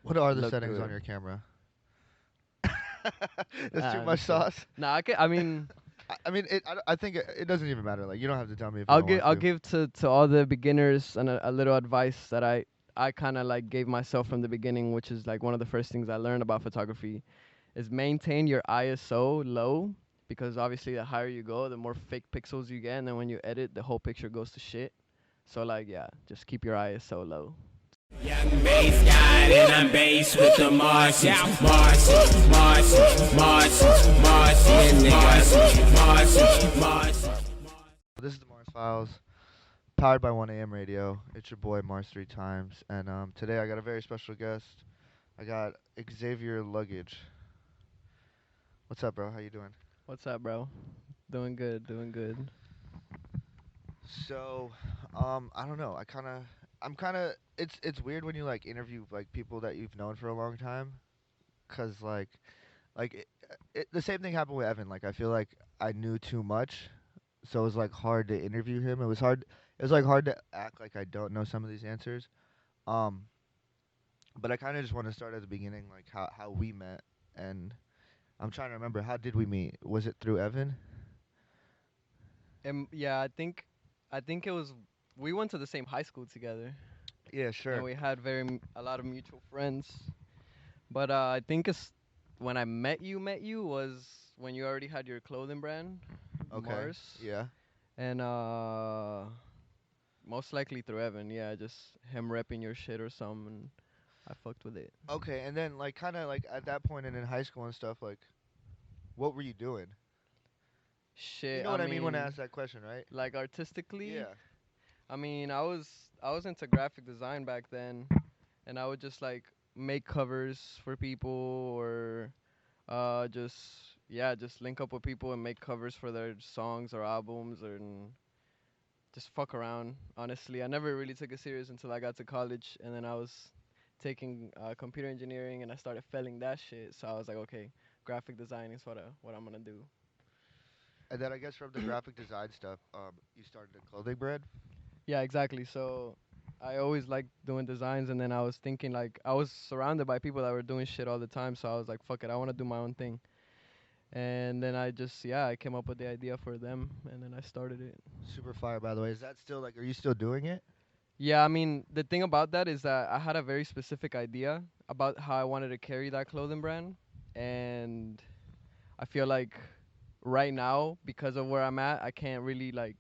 What are the look settings on good. your camera? There's too Ah, much this shit. sauce. Nah, I mean, I mean, I think it doesn't even matter. Like, you don't have to tell me if you I'll don't give want I'll to. give to all the beginners and a little advice that I kind of like gave myself from the beginning, which is like one of the first things I learned about photography, is maintain your ISO low, because obviously the higher you go, the more fake pixels you get, and then when you edit, the whole picture goes to shit. So like, yeah, just keep your ISO low. Young bass guy, and I'm bass with the Martians, Martians, Martians, Martians, Martians, Martians, Martians, Martians. This is the Mars Files, powered by 1 a.m. radio. It's your boy Mars 3 times, and today I got a very special guest. I got Xavier Luggage. What's up, bro? How you doing? What's up, bro? Doing good, doing good. So, I don't know. I'm kind of. It's weird when you like interview like people that you've known for a long time, 'cause like the same thing happened with Evan. Like I feel like I knew too much, so it was like hard to interview him. It was hard. It was like hard to act like I don't know some of these answers. Um, but I kind of just want to start at the beginning, like how we met, and I'm trying to remember how did we meet? Was it through Evan? Yeah, I think it was we went to the same high school together, Yeah, and sure. we had a lot of mutual friends. But I think it's when I met you was when you already had your clothing brand, Okay. Mars, Yeah. and most likely through Evan. Yeah, just him repping your shit or something, and I fucked with it. Okay, and then like kind of like at that point and in high school and stuff, like what were you doing? You Shit, know I what I mean when I mean, ask that question, right? like artistically, Yeah. I mean, I was into graphic design back then, and I would just like make covers for people or just yeah, just link up with people and make covers for their songs or albums or just fuck around. Honestly, I never really took it serious until I got to college, and then I was taking computer engineering, and I started failing that shit. So I was like, okay, graphic design is what I'm gonna do. And then I guess from the graphic design stuff, you started a clothing brand. Yeah, exactly. So I always liked doing designs, and then I was thinking like I was surrounded by people that were doing shit all the time. So I was like, fuck it, I want to do my own thing. And then I just yeah, I came up with the idea for them, and then I started it. Super fire, by the way. Is that still like? Are you still doing it? Yeah, I mean, the thing about that is that I had a very specific idea about how I wanted to carry that clothing brand. And I feel like right now, because of where I'm at, I can't really like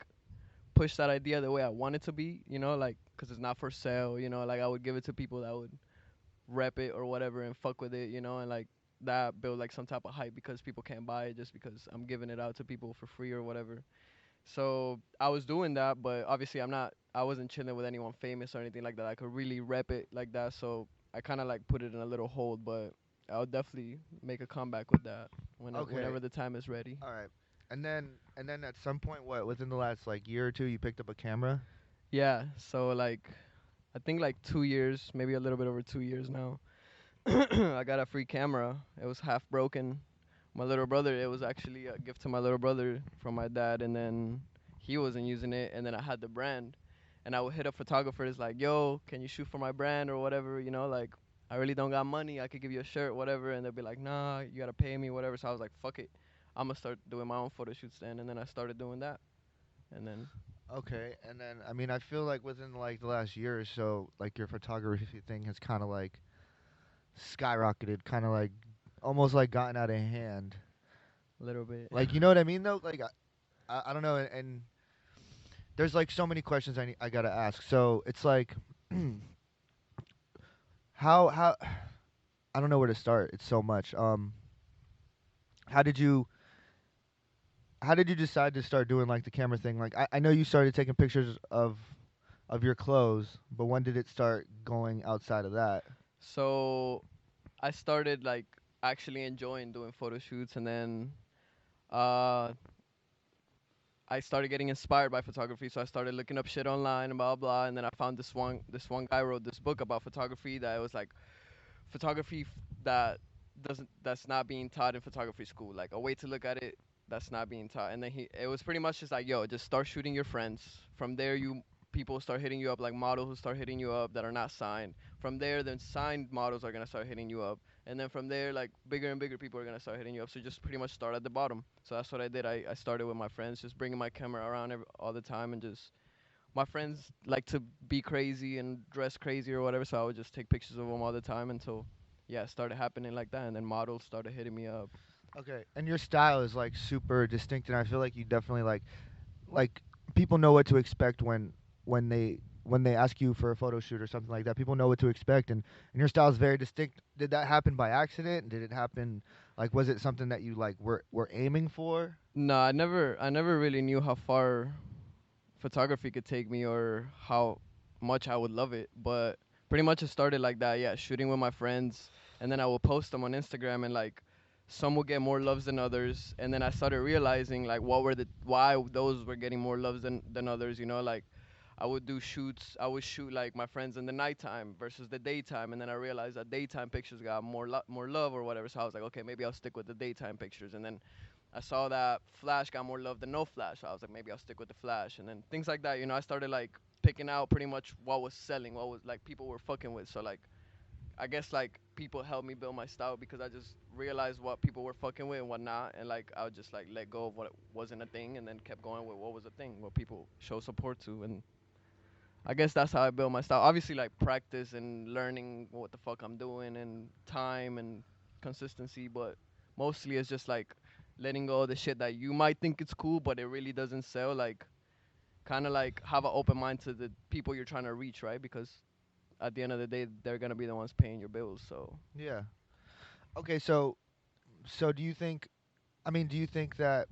push that idea the way I want it to be, like, because it's not for sale, like I would give it to people that would rep it or whatever and fuck with it, and like that build like some type of hype because people can't buy it just because I'm giving it out to people for free or whatever. So I was doing that, but obviously I wasn't chilling with anyone famous or anything like that. I could really rep it like that. So I kind of like put it in a little hold, but I'll definitely make a comeback with that Okay. whenever the time is ready. All right. And then at some point, what within the last like year or two, you picked up a camera. Yeah. So like I think like 2 years, maybe a little bit over 2 years now. I got a free camera. It was half broken. My little brother, it was actually a gift to my little brother from my dad, and then he wasn't using it, and then I had the brand, and I would hit up photographers like, "Yo, can you shoot for my brand or whatever?" Like I really don't got money. I could give you a shirt, whatever, and they'd be like, "Nah, you gotta pay me, whatever." So I was like, "Fuck it, I'm gonna start doing my own photo shoots then," and then I started doing that, and then Okay. And then I mean, I feel like within like the last year or so, like your photography thing has kind of like skyrocketed, kind of like almost like gotten out of hand. a little bit. Like you know what I mean though? Like I don't know, and there's like so many questions I gotta ask. So it's like how I don't know where to start. It's so much. How did you how did you decide to start doing like the camera thing? Like I know you started taking pictures of your clothes, but when did it start going outside of that? So I started like actually enjoying doing photo shoots, and then uh I started getting inspired by photography, so I started looking up shit online and blah blah, and then I found this one guy wrote this book about photography that was like photography that that's not being taught in photography school, like a way to look at it that's not being taught. And then it was pretty much just like, yo, just start shooting your friends. From there, you people start hitting you up, like models who start hitting you up that are not signed. From there, then signed models are gonna start hitting you up, and then from there, like bigger and bigger people are gonna start hitting you up. So just pretty much start at the bottom. So that's what I did. I started with my friends, just bringing my camera around all the time, and just my friends like to be crazy and dress crazy or whatever. So I would just take pictures of them all the time until, yeah, it started happening like that, and then models started hitting me up. Okay, and your style is like super distinct, and I feel like you definitely like people know what to expect when they ask you for a photo shoot or something like that. People know what to expect, and your style is very distinct. Did that happen by accident? Did it happen like was it something that you like were aiming for? No, I never really knew how far photography could take me or how much I would love it. But pretty much it started like that, yeah, shooting with my friends, and then I will post them on Instagram, and like some will get more loves than others, and then I started realizing like why those were getting more loves than others, like I would shoot like my friends in the nighttime versus the daytime, and then I realized that daytime pictures got more love or whatever. So I was like, okay, maybe I'll stick with the daytime pictures, and then I saw that Flash got more love than no Flash. So I was like, maybe I'll stick with the Flash, and then things like that. I started like picking out pretty much what was selling, what was like people were fucking with. So like, I guess like people helped me build my style because I just realized what people were fucking with and what not, and like I would just like let go of what wasn't a thing, and then kept going with what was a thing, what people show support to, and I guess that's how I build my style. Obviously, like practice and learning what the fuck I'm doing and time and consistency, but mostly it's just like letting go of the shit that you might think it's cool, but it really doesn't sell. Like, kind of like have an open mind to the people you're trying to reach, right? Because at the end of the day, they're gonna be the ones paying your bills. So Yeah. Okay, so do you think do you think that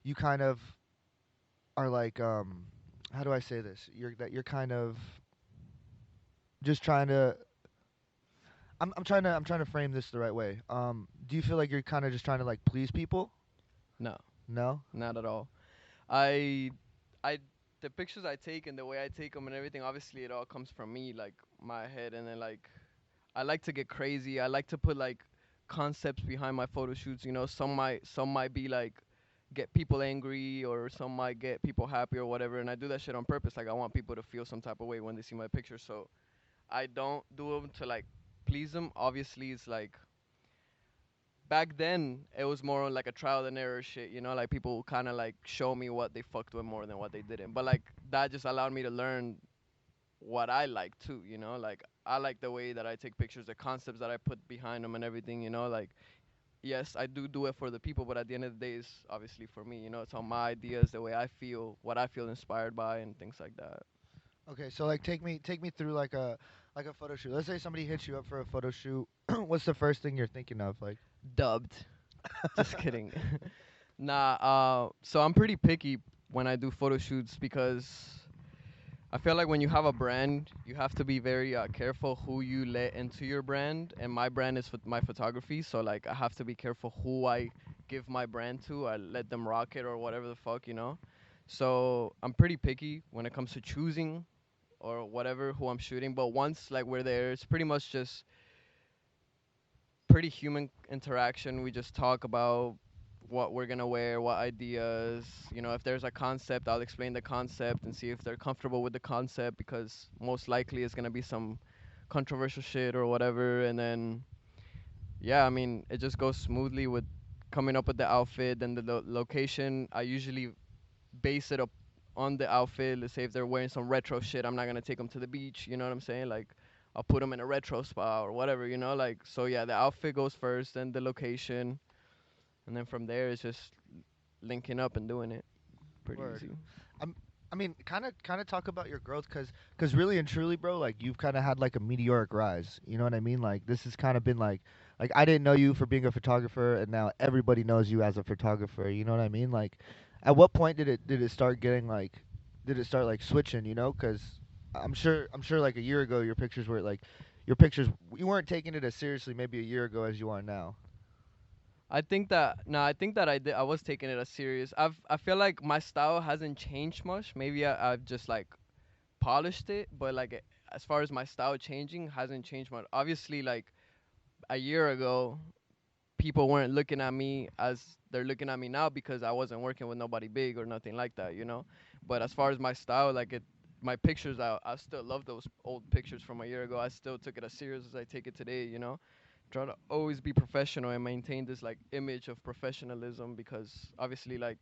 you kind of are like how do I say this? You're kind of just trying to I'm trying to frame this the right way. Do you feel like you're kind of just trying to like please people? no, No. not at all. I, I, the pictures I take and the way I take them and everything, obviously it all comes from me, like my head, and then like I like to get crazy. I like to put like concepts behind my photo shoots. Some might be like get people angry, or some might get people happy or whatever. And I do that shit on purpose. Like I want people to feel some type of way when they see my pictures. So I don't do them to like please them. Obviously, it's like back then it was more like a trial and error shit. Like people kind of like show me what they fucked with more than what they didn't. But like that just allowed me to learn what I like too, like I like the way that I take pictures, the concepts that I put behind them and everything, like yes, I do it for the people, but at the end of the day, it's obviously for me, it's all my ideas, the way I feel, what I feel inspired by, and things like that. Okay, so like take me through like a photo shoot. Let's say somebody hits you up for a photo shoot. What's the first thing you're thinking of? Like, Dubbed. Just kidding. Nah, so I'm pretty picky when I do photo shoots because I feel like when you have a brand, you have to be very careful who you let into your brand. And my brand is my photography, so like I have to be careful who I give my brand to. I let them rock it or whatever the fuck. So I'm pretty picky when it comes to choosing or whatever who I'm shooting. But once like we're there, it's pretty much just pretty human interaction. We just talk about what we're gonna wear, what ideas. If there's a concept, I'll explain the concept and see if they're comfortable with the concept because most likely it's gonna be some controversial shit or whatever. And then yeah, I mean it just goes smoothly with coming up with the outfit and the location. I usually base it up on the outfit. Let's say if they're wearing some retro shit, I'm not gonna take them to the beach. You know what I'm saying? Like I'll put them in a retro spot or whatever. Like so. Yeah, the outfit goes first, then the location, and then from there it's just linking up and doing it. Pretty word. easy. I'm, kind of talk about your growth, cause really and truly, bro, like you've kind of had like a meteoric rise. You know what I mean? Like this has kind of been like I didn't know you for being a photographer, and now everybody knows you as a photographer. You know what I mean? Like, at what point did it start getting like, did it start like switching? Cause I'm sure like a year ago your pictures you weren't taking it as seriously maybe a year ago as you are now. I think that I was taking it as serious. I feel like my style hasn't changed much. Maybe I've just like polished it, but like as far as my style changing hasn't changed much. Obviously, like a year ago, people weren't looking at me as they're looking at me now because I wasn't working with nobody big or nothing like that. But as far as my style, like my pictures out. I still love those old pictures from a year ago. I still took it as serious as I take it today. You know, try to always be professional and maintain this like image of professionalism because obviously like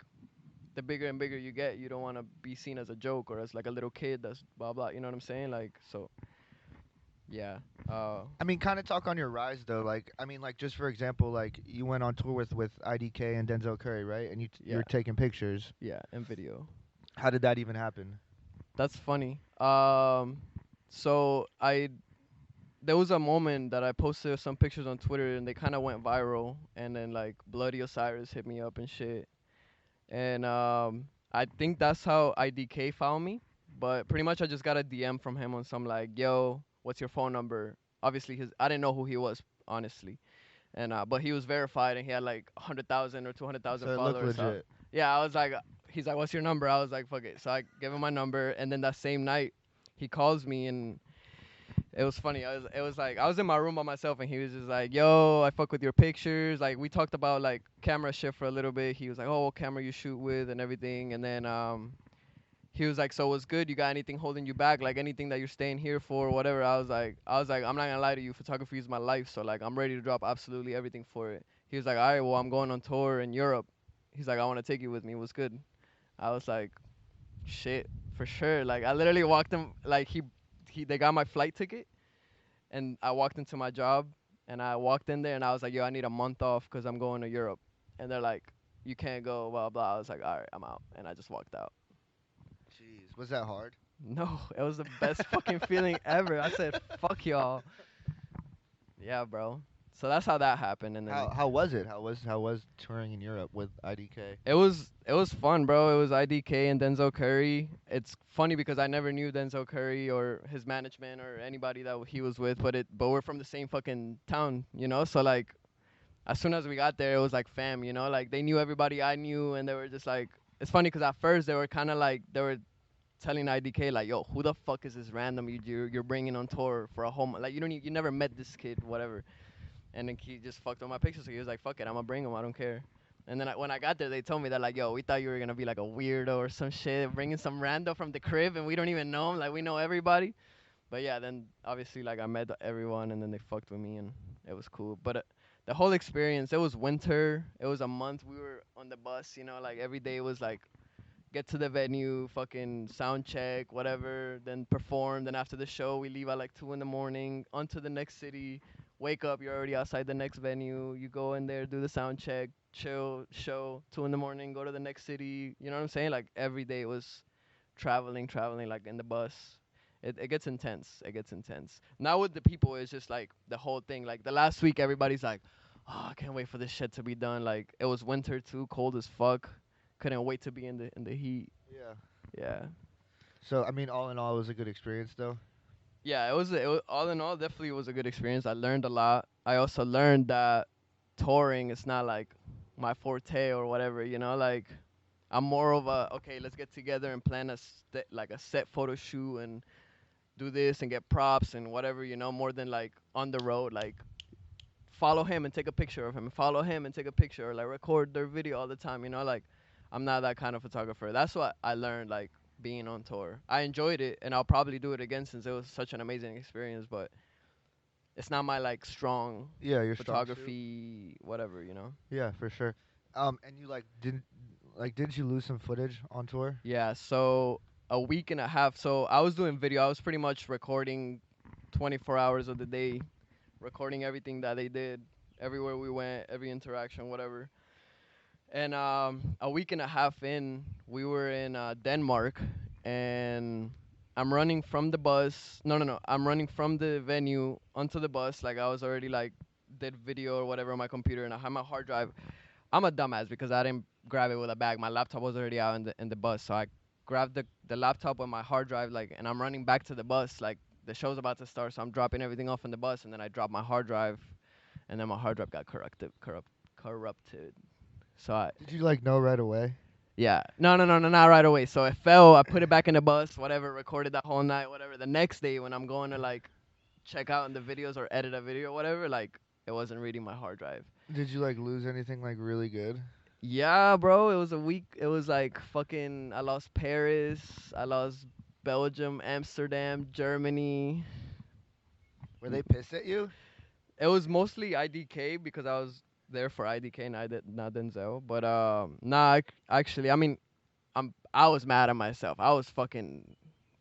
the bigger and bigger you get, you don't want to be seen as a joke or as like a little kid that's blah blah. You know what I'm saying? Like so, yeah. I mean, kind of talk on your rise though. Like, I mean, like just for example, like you went on tour with IDK and Denzel Curry, right? And you Yeah, were taking pictures. yeah, and video. How did that even happen? That's funny. So I there was a moment that I posted some pictures on Twitter and they kind of went viral, and then like Bloody Osiris hit me up and shit, and I think that's how IDK found me. But pretty much I just got a DM from him on some like, yo, what's your phone number? Obviously his I didn't know who he was honestly, and but he was verified and he had like 100,000 or 200,000 So it looked followers. So legit. yeah, I was like, he's like, what's your number? I was like, fuck it. So I gave him my number, and then that same night he calls me and it was funny. It was like I was in my room by myself, and he was just like, "Yo, I fuck with your pictures." Like we talked about like camera shit for a little bit. He was like, "Oh, what camera you shoot with and everything," and then he was like, "So what's good? You got anything holding you back? Like anything that you're staying here for, whatever?" I was like, I'm not gonna lie to you. Photography is my life, so like I'm ready to drop absolutely everything for it. He was like, "All right, well I'm going on tour in Europe." He's like, "I want to take you with me. What's good?" I was like, "Shit, for sure." Like I literally walked him like they got my flight ticket and I walked into my job and I walked in there and I was like, yo, I need a month off because I'm going to Europe. And they're like, you can't go, blah, blah. I was like, all right, I'm out. And I just walked out. Jeez, was that hard? No, it was the best fucking feeling ever. I said, fuck y'all. Yeah, bro. So that's how that happened. And then How was it? How was touring in Europe with IDK? it was fun, bro. It was IDK and Denzel Curry. It's funny because I never knew Denzel Curry or his management or anybody that he was with, but we're from the same fucking town, you know? So like as soon as we got there, it was like fam, you know? Like they knew everybody I knew and they were just like it's funny cuz at first they were kind of like they were telling IDK like, "Yo, who the fuck is this random you're bringing on tour for a home? Like you never met this kid, whatever." And then he just fucked with my pictures. So he was like, "Fuck it, I'm gonna bring him. I don't care." And then when I got there, they told me that like, "Yo, we thought you were gonna be like a weirdo or some shit, bringing some rando from the crib, and we don't even know him. Like we know everybody." But yeah, then obviously like I met everyone, and then they fucked with me, and it was cool. But the whole experience, it was winter. It was a month. We were on the bus, you know, like every day was like get to the venue, fucking sound check, whatever, then perform. Then after the show, we leave at like 2 in the morning, onto the next city. Wake up, you're already outside the next venue. You go in there, do the sound check, chill, show, 2 in the morning, go to the next city. You know what I'm saying? Like every day was traveling, like in the bus. It gets intense. It gets intense. Now with the people, it's just like the whole thing. Like the last week, everybody's like, oh, I can't wait for this shit to be done. Like it was winter too, cold as fuck. Couldn't wait to be in the heat. Yeah. Yeah. So I mean, all in all, it was a good experience though. Yeah, it was all in all definitely was a good experience. I learned a lot. I also learned that touring is not like my forte or whatever, you know, like I'm more of a okay, let's get together and plan like a set photo shoot and do this and get props and whatever, you know, more than like on the road like follow him and take a picture of him, follow him and take a picture or like record their video all the time, you know, like I'm not that kind of photographer. That's what I learned like being on tour. I enjoyed it and I'll probably do it again since it was such an amazing experience, but it's not my like strong Yeah, your strong suit. photography whatever, you know. Yeah, for sure. And you didn't you lose some footage on tour? Yeah, so a week and a half. So I was doing video. I was pretty much recording 24 hours of the day, recording everything that they did, everywhere we went, every interaction, whatever. And a week and a half in, we were in Denmark, and I'm running from the bus. No, no, no. I'm running from the venue onto the bus. Like I was already like did video or whatever on my computer, and I had my hard drive. I'm a dumbass because I didn't grab it with a bag. My laptop was already out in the bus, so I grabbed the laptop with my hard drive, like, and I'm running back to the bus. Like the show's about to start, so I'm dropping everything off in the bus, and then I dropped my hard drive, and then my hard drive got corrupted. So Did you like know right away? yeah, no, not right away. So it fell. I put it back in the bus, whatever. Recorded that whole night, whatever. The next day when I'm going to like check out in the videos or edit a video, or whatever, like it wasn't reading my hard drive. Did you like lose anything like really good? Yeah, bro. It was a week. It was like fucking. I lost Paris. I lost Belgium, Amsterdam, Germany. Were they pissed at you? It was mostly IDK because I was there for IDK and I did not Denzel. But nah, actually, I mean, I was mad at myself. I was fucking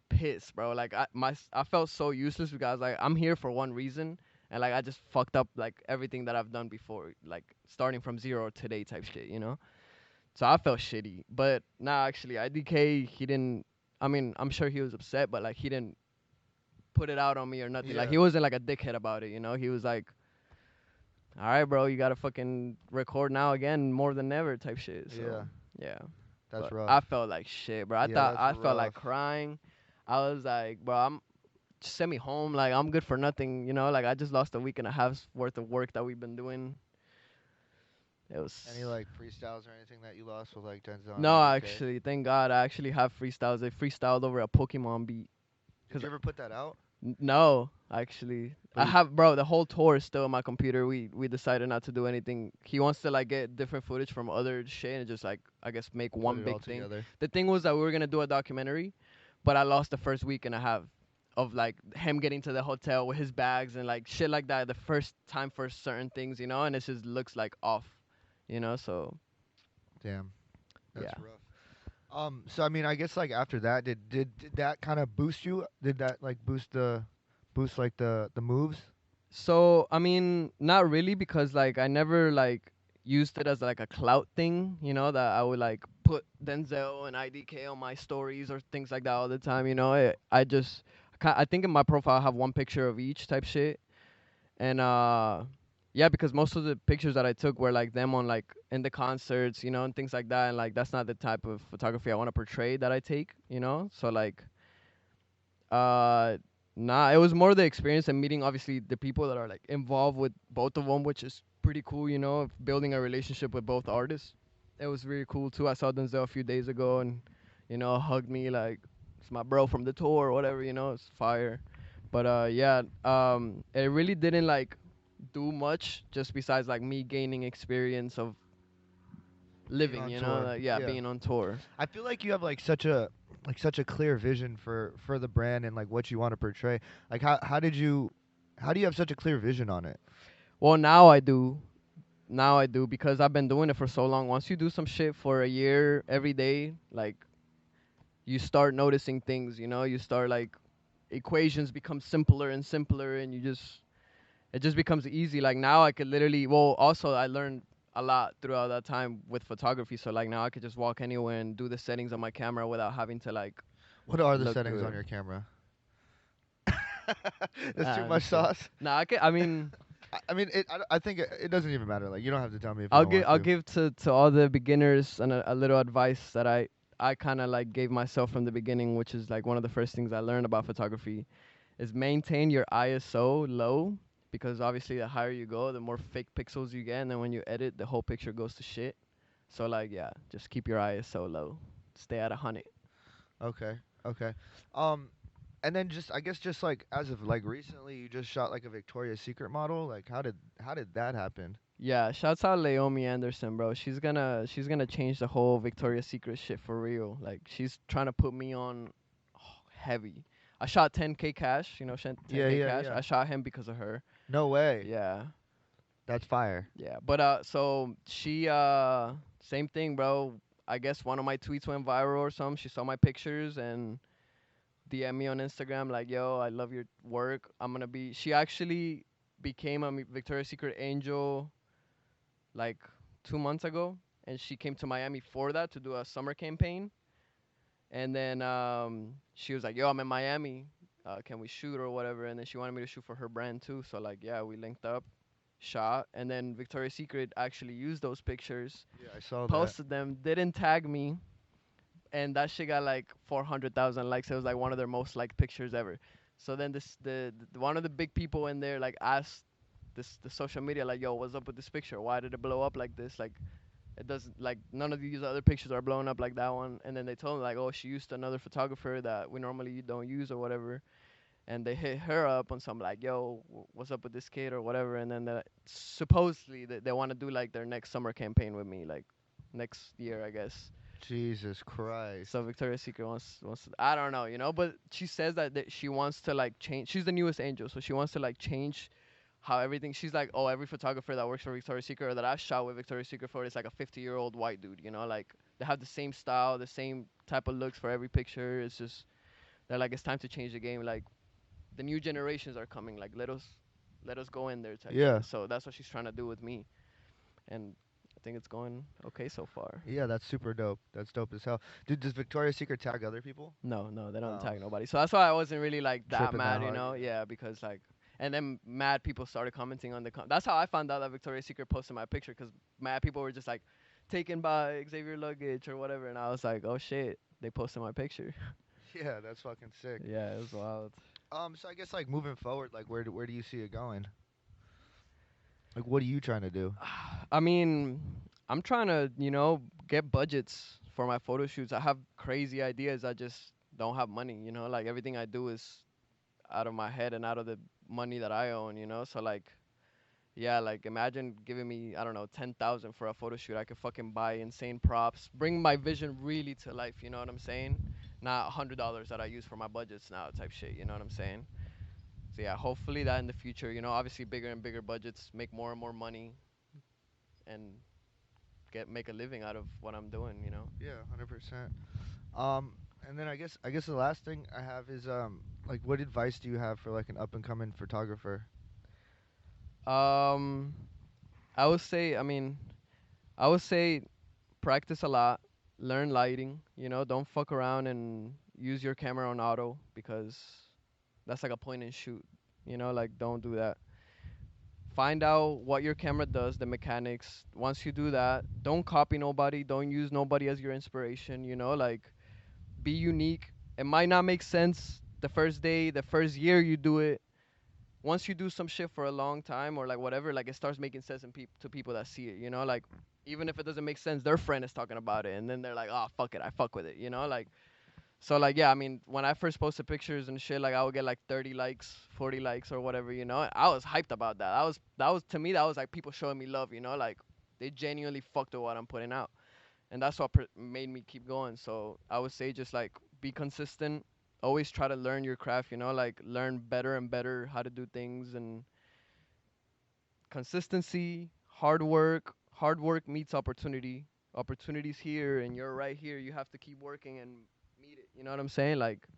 pissed, bro. Like I felt so useless because like I'm here for one reason, and like I just fucked up like everything that I've done before, like starting from zero today type shit, you know. So I felt shitty. But nah, actually, IDK he didn't. I mean, I'm sure he was upset, but like he didn't put it out on me or nothing. Like Yeah. he wasn't like a dickhead about it, you know. He was like, all right, bro, you gotta fucking record now again more than ever type shit. Yeah. So yeah, That's but rough. I felt like shit, bro. Yeah, that's I felt like rough. crying. I was like, bro, just send me home. Like I'm good for nothing, you know. Like I just lost a week and a half's worth of work that we've been doing. It was Any like freestyles or anything that you lost with like Denzel and no, IDK? actually, thank God, I actually have freestyles. They freestyled over a Pokemon beat. Did Cause you ever put that out? no, actually, But I you, have, bro. The whole tour is still on my computer. We decided not to do anything. He wants to like get different footage from other shit and just like I guess make put one it all big thing. together. The thing was that we were gonna do a documentary, but I lost the first week and a half of like him getting to the hotel with his bags and like shit like that. The first time for certain things, you know, and it just looks like off, you know. So Damn, that's yeah. rough. So I mean, I guess like after that, did that kind of boost you? Did that like boost like the moves? So I mean, not really because like I never like used it as like a clout thing, you know, that I would like put Denzel and IDK on my stories or things like that all the time, you know. I just I think in my profile I have one picture of each type shit, and yeah, because most of the pictures that I took were like them on like in the concerts, you know, and things like that, and like that's not the type of photography I want to portray that I take, you know. So like uh, nah, it was more the experience and meeting obviously the people that are like involved with both of them, which is pretty cool, you know, of building a relationship with both artists. It was really cool too. I saw Denzel a few days ago and, you know, hugged me like it's my bro from the tour or whatever, you know, it's fire. But yeah, it really didn't like do much just besides like me gaining experience of Being living, on you know, tour, like, yeah, yeah. being on tour. I feel like you have like such a clear vision for the brand and like what you want to portray. Like how do you have such a clear vision on it? Well, now I do. Now I do because I've been doing it for so long. Once you do some shit for a year every day, like you start noticing things, you know, you start like equations become simpler and simpler and you just it just becomes easy. Like now I could literally well also I learned a lot throughout that time with photography. So like now I could just walk anywhere and do the settings on my camera without having to like What are the look settings through on it. your camera? That's too I'm much just kidding. sauce. Nah, I mean I mean, I think it doesn't even matter. Like, you don't have to tell me if you don't want I'll to. give to all the beginners and a little advice that I kind of like gave myself from the beginning, which is like one of the first things I learned about photography, is maintain your ISO low because obviously the higher you go, the more fake pixels you get, and then when you edit, the whole picture goes to shit. So like yeah, just keep your ISO low, stay at 100. Okay, okay. Um, and then just I guess just like as of like recently, you just shot like a Victoria's Secret model. Like, how did that happen? Yeah, shouts out Leomi Anderson, bro. She's gonna change the whole Victoria's Secret shit for real. Like she's trying to put me on heavy. I shot 10K cash, you know, Yeah, 10K yeah, cash. yeah. I shot him because of her. No way. Yeah, That's fire. yeah. But so she same thing, bro. I guess one of my tweets went viral or something. She saw my pictures and DM me on Instagram like, "Yo, I love your work. I'm gonna be." She actually became a Victoria's Secret angel like 2 months ago, and she came to Miami for that to do a summer campaign. And then she was like, "Yo, I'm in Miami. Can we shoot or whatever?" And then she wanted me to shoot for her brand too. So like, yeah, we linked up, shot, and then Victoria's Secret actually used those pictures, Yeah, I saw that. posted them, didn't tag me, and that shit got like 400,000 likes. It was like one of their most liked pictures ever. So then the one of the big people in there like asked the social media like, "Yo, what's up with this picture? Why did it blow up like this? Like it doesn't like none of these other pictures are blowing up like that one." And then they told me like, "Oh, she used another photographer that we normally don't use or whatever." And they hit her up on some like, "Yo, what's up with this kid or whatever?" And then supposedly they want to do like their next summer campaign with me, like next year, I guess. Jesus Christ. So Victoria's Secret wants to, I don't know, but she says that she wants to like change. She's the newest angel, so she wants to like change how everything. She's like, oh, every photographer that works for Victoria's Secret or that I've shot with Victoria's Secret for is like a 50-year-old white dude, like they have the same style, the same type of looks for every picture. It's just they're like it's time to change the game. Like the new generations are coming. Like let us go in there type Yeah. shit. So that's what she's trying to do with me, and I think it's going okay so far. Yeah, that's super dope. That's dope as hell. Dude, does Victoria's Secret tag other people? No, no, they don't Oh, tag nobody. So that's why I wasn't really like that tripping that mad, hard. Yeah, because like, and then mad people started commenting on the. That's how I found out that Victoria's Secret posted my picture, because mad people were just like, taken by Xavier Luggage or whatever, and I was like, oh shit, they posted my picture. Yeah, that's fucking sick. Yeah, it was wild. So I guess like moving forward, like where do you see it going? Like what are you trying to do? I mean, I'm trying to, get budgets for my photo shoots. I have crazy ideas. I just don't have money, like everything I do is out of my head and out of the money that I own, So like, yeah, like imagine giving me, I don't know, 10,000 for a photo shoot. I could fucking buy insane props, bring my vision really to life, you know what I'm saying? Not $100 that I use for my budgets now type shit, you know what I'm saying? So yeah, hopefully that in the future, obviously bigger and bigger budgets, make more and more money, and make a living out of what I'm doing. Yeah, 100%. And then I guess the last thing I have is like what advice do you have for like an up and coming photographer? Um, I would say, I would say practice a lot, learn lighting, don't fuck around and use your camera on auto, because that's like a point and shoot, like don't do that. Find out what your camera does, the mechanics. Once you do that, don't copy nobody, don't use nobody as your inspiration, like be unique. It might not make sense the first day, the first year you do it. Once you do some shit for a long time or like whatever, like it starts making sense to people that see it, like even if it doesn't make sense, their friend is talking about it and then they're like, oh fuck it, I fuck with it, like. So like, yeah, I mean, when I first posted pictures and shit, like I would get like 30 likes, 40 likes or whatever, I was hyped about that. That was to me, that was like people showing me love, like they genuinely fucked with what I'm putting out, and that's what made me keep going. So I would say just like be consistent, always try to learn your craft, like learn better and better how to do things, and consistency, hard work meets opportunity. Opportunities here and you're right here. You have to keep working and meet it. You know what I'm saying? Like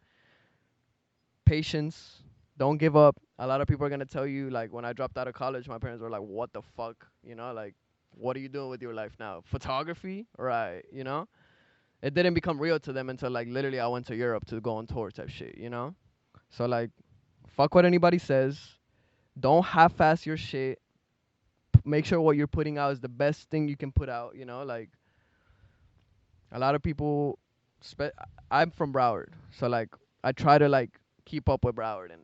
patience. Don't give up. A lot of people are gonna tell you, like when I dropped out of college, my parents were like, "What the fuck?" Like, what are you doing with your life now? Photography, right? It didn't become real to them until like literally I went to Europe to go on tour type shit. So like, fuck what anybody says. Don't half-ass your shit. Make sure what you're putting out is the best thing you can put out. Like a lot of people. I'm from Broward, so like I try to like keep up with Broward and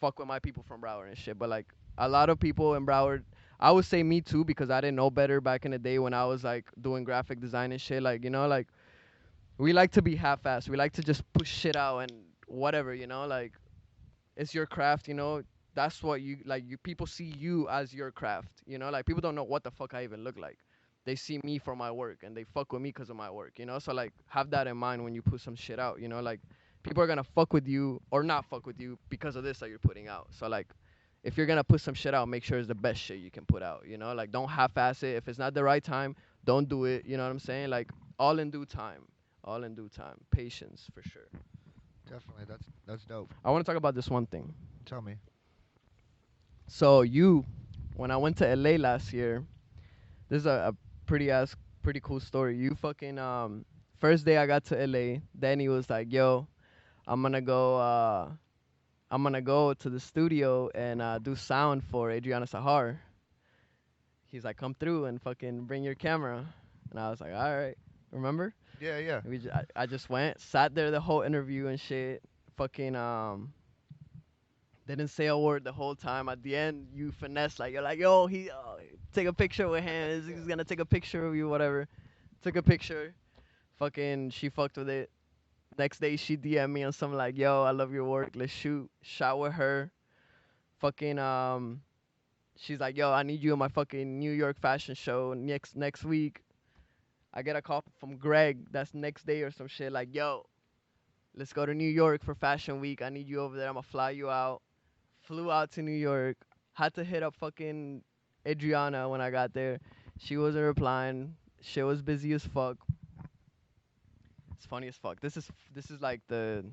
fuck with my people from Broward and shit. But like a lot of people in Broward, I would say me too, because I didn't know better back in the day when I was like doing graphic design and shit. Like like we like to be half-assed. We like to just push shit out and whatever. Like it's your craft. That's what you like. You people see you as your craft. Like people don't know what the fuck I even look like. They see me for my work and they fuck with me because of my work. So like have that in mind when you put some shit out. Like people are gonna fuck with you or not fuck with you because of this that you're putting out. So like if you're gonna put some shit out, make sure it's the best shit you can put out. Like don't half-ass it. If it's not the right time, don't do it. You know what I'm saying? Like all in due time. All in due time. Patience for sure. Definitely, that's dope. I want to talk about this one thing. Tell me. So when I went to LA last year, this is a pretty cool story. You fucking first day I got to LA, then he was like, "Yo, I'm gonna go to the studio and do sound for Adriana Sahar." He's like, "Come through and fucking bring your camera." And I was like, "All right." Remember? Yeah, yeah. I just went, sat there the whole interview and shit. Fucking didn't say a word the whole time. At the end, you finesse like you're like, "Yo, take a picture with him. He's gonna take a picture of you, whatever." Took a picture. Fucking, she fucked with it. Next day, she DM me on something like, "Yo, I love your work. Let's shoot." Shot with her. Fucking she's like, "Yo, I need you in my fucking New York fashion show next week." I get a call from Greg that's next day or some shit like, yo, let's go to New York for Fashion Week. I need you over there. I'm gonna fly you out. Flew out to New York. Had to hit up fucking Adriana when I got there. She wasn't replying. Shit was busy as fuck. It's funny as fuck. This is like the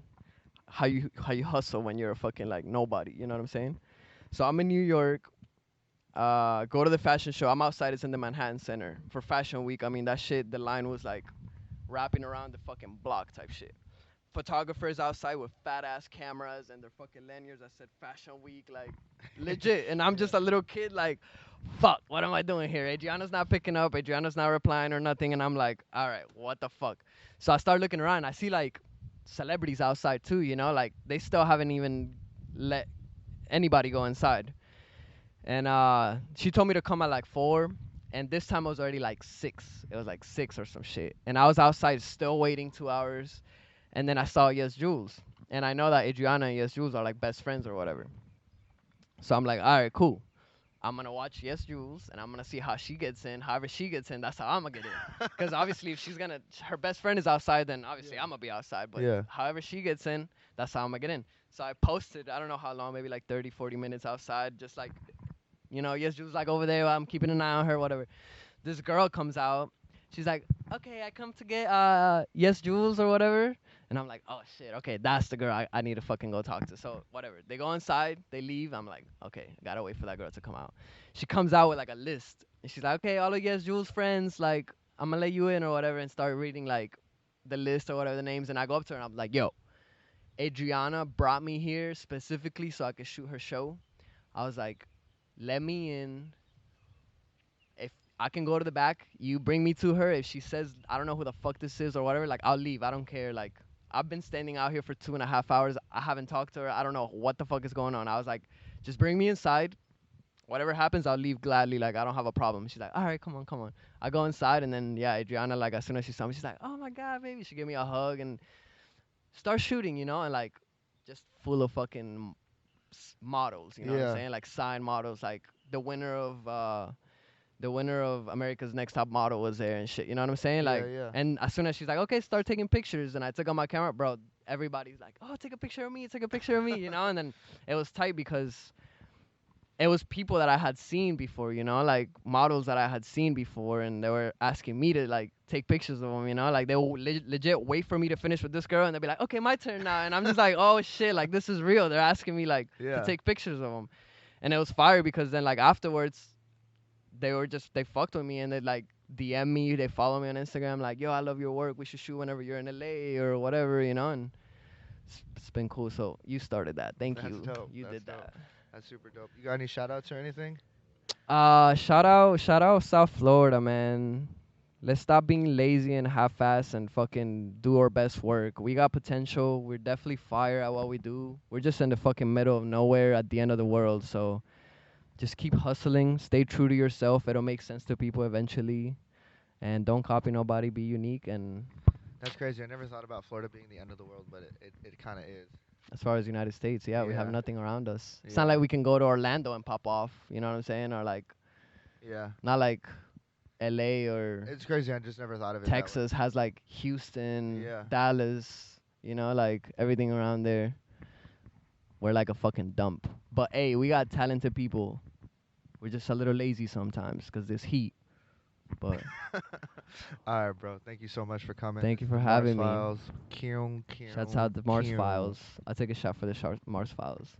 how you hustle when you're a fucking like nobody. You know what I'm saying? So I'm in New York. Go to the fashion show. I'm outside. It's in the Manhattan Center for Fashion Week. I mean that shit. The line was like wrapping around the fucking block type shit. Photographers outside with fat ass cameras and their fucking lanyards that said Fashion Week, like legit. And I'm just a little kid, like, fuck, what am I doing here? Adriana's not picking up, Adriana's not replying or nothing, and I'm like, all right, what the fuck? So I start looking around. I see like celebrities outside too, you know, like they still haven't even let anybody go inside. And she told me to come at like 4, and this time it was already like 6. It was like 6 or some shit, and I was outside still waiting 2 hours. And then I saw Yes Jules. And I know that Adriana and Yes Jules are like best friends or whatever. So I'm like, all right, cool. I'm going to watch Yes Jules and I'm going to see how she gets in. However she gets in, that's how I'm going to get in. Because obviously if she's going to, her best friend is outside, then obviously I'm going to be outside. But however she gets in, that's how I'm going to get in. So I posted, I don't know how long, maybe like 30, 40 minutes outside. Just like, you know, Yes Jules like over there. I'm keeping an eye on her, whatever. This girl comes out. She's like, okay, I come to get Yes Jules or whatever. And I'm like, oh shit, okay, that's the girl I need to fucking go talk to. So whatever. They go inside, they leave. I'm like, okay, I gotta wait for that girl to come out. She comes out with like a list. And she's like, okay, all of Yes Jules friends, like, I'm gonna let you in or whatever, and start reading like the list or whatever the names. And I go up to her and I'm like, yo, Adriana brought me here specifically so I could shoot her show. I was like, let me in. If I can go to the back, you bring me to her. If she says, I don't know who the fuck this is or whatever, like, I'll leave. I don't care. Like, I've been standing out here for 2.5 hours. I haven't talked to her. I don't know what the fuck is going on. I was like, just bring me inside. Whatever happens, I'll leave gladly. Like, I don't have a problem. She's like, all right, come on, come on. I go inside, and then, yeah, Adriana, like, as soon as she saw me, she's like, oh, my God, baby. She gave me a hug and start shooting, you know, and, like, just full of fucking models, you know what I'm saying? Like, sign models, like, the winner of America's Next Top Model was there and shit. You know what I'm saying? Like, and as soon as she's like, okay, start taking pictures, and I took out my camera, bro. Everybody's like, oh, take a picture of me, take a picture of me, you know. And then it was tight because it was people that I had seen before, you know, like models that I had seen before, and they were asking me to like take pictures of them, you know, like they will legit wait for me to finish with this girl, and they'll be like, okay, my turn now, and I'm just like, oh shit, like this is real. They're asking me like to take pictures of them, and it was fire because then like afterwards they fucked with me and they like DM me, they follow me on Instagram, like, yo, I love your work. We should shoot whenever you're in LA or whatever, you know, and it's been cool. So you started that. Thank you. Dope. You did that. That's super dope. You got any shout outs or anything? Shout out South Florida, man. Let's stop being lazy and half-ass and fucking do our best work. We got potential. We're definitely fire at what we do. We're just in the fucking middle of nowhere at the end of the world, so just keep hustling, stay true to yourself. It'll make sense to people eventually. And don't copy nobody, be unique. And that's crazy. I never thought about Florida being the end of the world, but it kind of is. As far as United States, yeah, we have nothing around us. It's not like we can go to Orlando and pop off, you know what I'm saying? Or like, not like LA or it's crazy. I just never thought of it. Texas has like Houston, Dallas, you know, like everything around there. We're like a fucking dump. But hey, we got talented people. We're just a little lazy sometimes because there's heat. But all right, bro. Thank you so much for coming. Thank you for having me. Shouts out the Mars Files. I'll take a shot for the Mars Files.